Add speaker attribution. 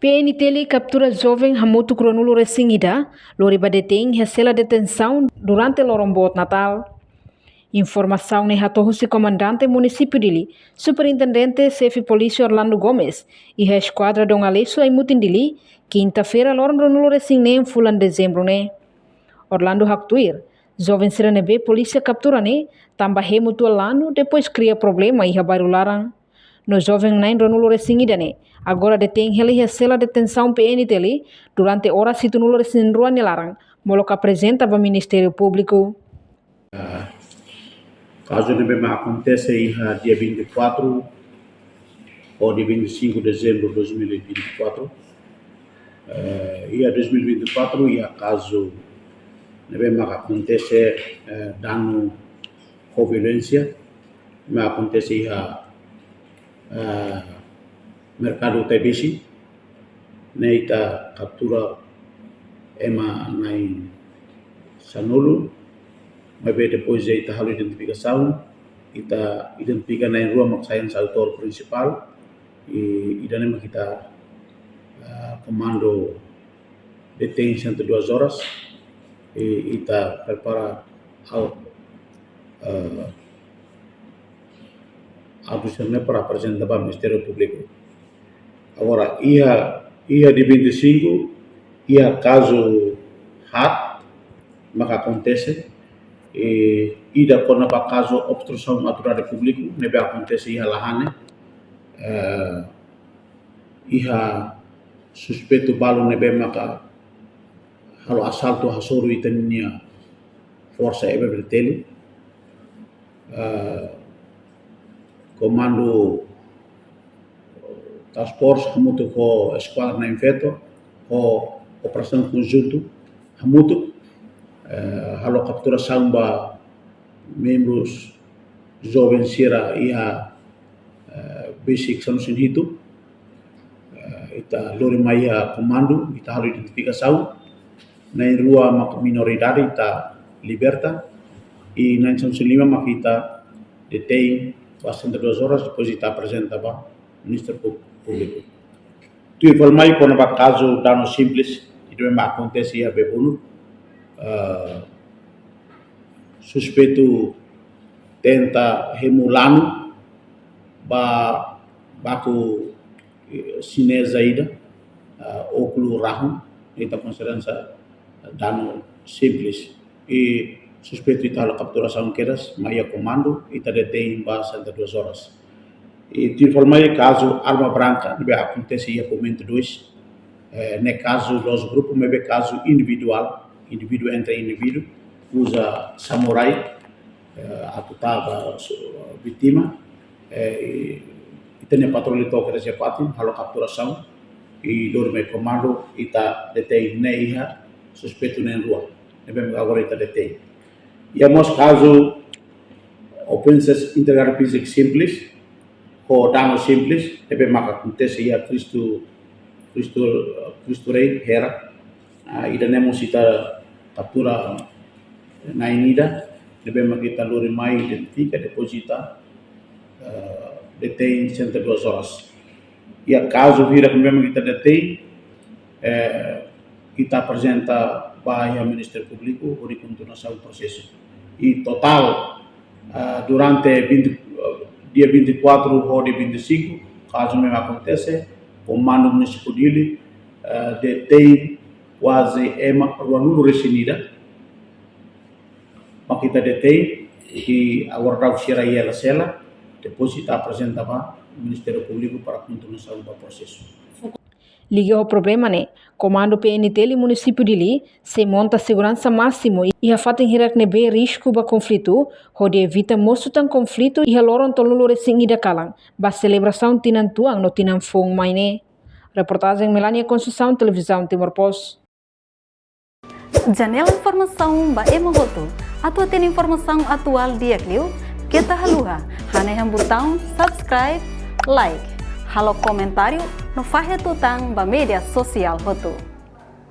Speaker 1: PNTL captura jovem Hamutu Cronulo Resingida, Loriba detém recela detenção durante o Lorombot Natal. Informação ne hatohusi comandante município dili, superintendente chefe polícia Orlando Gomes e a esquadra Dom Alesso e Mutindili, quinta-feira Lorombot Resingnem fulan dezembro ne. Orlando Haktuir, jovem serenebe polícia captura ne, tambah hemutu alano depois cria problema e bairro larang. No jovem nain Ronulo Resingida ne, agora detém ele recela detenção PNTL durante horas situ nulo resindrua nelarang, moloca apresenta para o Ministério Público.
Speaker 2: Caso memang acontece dia 24 ou dia 25 de dezembro de 2024, ia 2024 ia caso memang acontece dano com violência, memang acontece mercado TBC, neita captura ema nain sanulu, mas depois ita halo identificação, ita identifica nain rua maksayan sa autor principal, e idane kita comando detém 102 horas, e ita prepara audicionnya para apresentar para o Ministério Público. Agora, ia de 25, ia caso HAT, maka acontece, e ida kona pa caso obstrução aturar público, nebe acontece ia lahane, ia suspeito balo nebe maka halo assalto hasoro itania força ebe bertele, comando task force hamutu ko esquadra na infeto ko operação conjunto hamutu halo captura samba membros jovens sira ia basic sanusin hitu ita lori maya comando ita halo identificação na rua mak minoridade ita liberta e na 905 mak ita detém bastante 2 horas, depois está apresenta para o Ministério Público. Tu informei quando vai caso dano simples, itu memang acontece ia bebunuh, suspeito tenta remulano, baku sinesa ida, okulu rahum, itu considerada dano simples. E suspeito ita la capturação quedas, maia comando, ita detém base de 2 horas. E te informei caso arma branca, nebe acontece ia comento 2, ne caso dos grupos, nebe caso individual, indivíduo entre indivíduo, usa samurai, atutava vítima, ita ne patrulha toca de sepatim, halo capturação, e dorme comando, ita detém ne iha, suspeito ne rua, nebe agora ita detém. E amos caso ofensas integrar físico simples ou dano simples, deve maka acontece ia Cristo Rei hera, ida nemos ita captura na inida, deve maka kita lori mai identifica depois ita detém 102 horas. Ia caso vira que mesmo kita detém, kita apresenta para o Ministério Público ou de continuação do processo. E total, durante dia 24 ou dia 25, caso mesmo acontece, o comando municipal dele detém quase Ronulo Resingida, mas kita detém e aguardar o xera ia la cela, depois está apresenta para o Ministério Público para continuação do processo.
Speaker 1: Liga o problema né, comando PNTL município dili se monta segurança máximo e a fato em hirak nebe risco ba conflito, onde evita moço tan conflito e a loron tolulo resingida kalang, ba celebração tinan tuang no tinan fong mai ne. Reportagem Melania Conceição, Televisão Timor Post.
Speaker 3: Janela informação ba emohoto, atua tem informação atual dia kliu, kita haluha, haneham botão subscribe, like, halo comentário no Fahia Tutang ba media sosial hotu.